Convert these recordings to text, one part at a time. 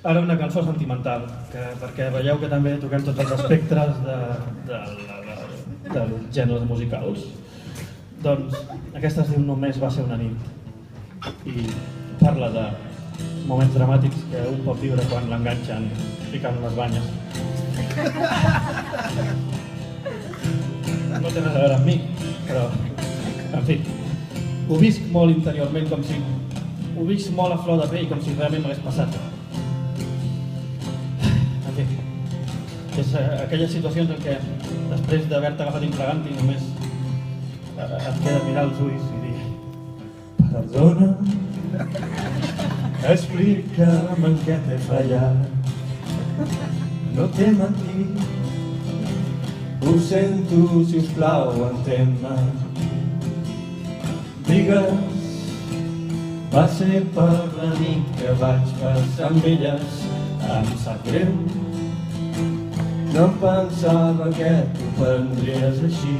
Ara una cançó sentimental, perquè veieu que també toquem tots els espectres dels gèneres musicals. Doncs aquesta es diu Només va ser una nit i parla de moments dramàtics que un pot viure quan l'enganxen ficant les banyes. No té res a veure amb mi, però, en fi, ho visc molt interiorment, ho visc molt a flor de pell, com si realment m'hagués passat. En fi, és aquelles situacions en què després d'haver-te agafat infraganti només et queda mirar els ulls i dir perdona, explica'm en què t'he fallat, no t'he mentit, ho sento, sisplau, entén-me, digues, va ser per la nit que vaig passar amb elles, em sap greu, no em pensava que t'ho prendries així.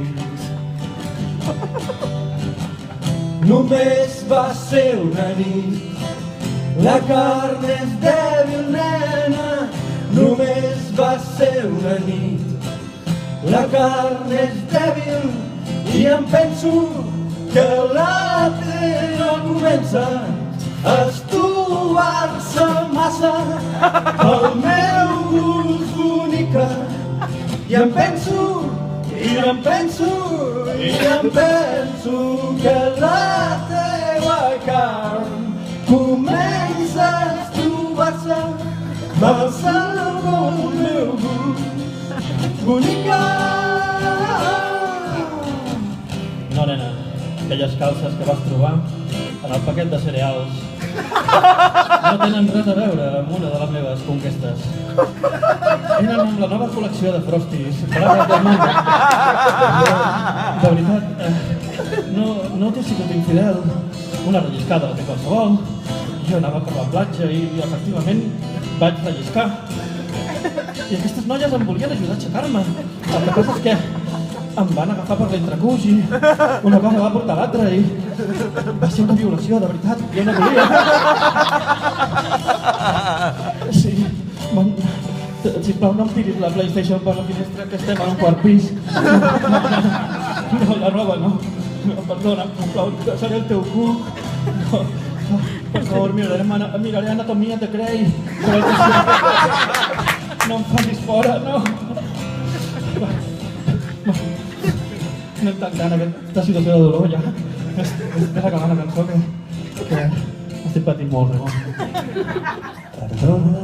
Només va ser una nit, la carn és dèbil, nena. Només va ser una nit, la carn és dèbil i em penso que la teva comença a estovar-se massa el meu gust bonica i em penso que la teva carn comença a estovar-se massa el meu gust bonica. No, nena, aquelles calces que vas trobar en el paquet de cereals no tenen res a veure amb una de les meves conquestes. Venen amb la nova col·lecció de Frosties, braves del món. De veritat, no t'he sigut infidel. Una relliscada la té qualsevol. Jo anava per la platja i efectivament vaig relliscar. I aquestes noies em volien ajudar a aixecar-me. El que passa és que em van agafar per l'entrecuix i una cosa va portar l'altra i va ser una violació, de veritat, jo no volia. Sí, sisplau, no em tiris la PlayStation per la finestra, que estem en un quart pis. No, la roba no. Perdona, sisplau, seré el teu cuc. Per favor, miraré Anatomia de Grey. No em facis fora, no. Anem tancant aquesta situació de dolor ja. Estic acabant la cançó que estic patint molt, Ramon. Perdona.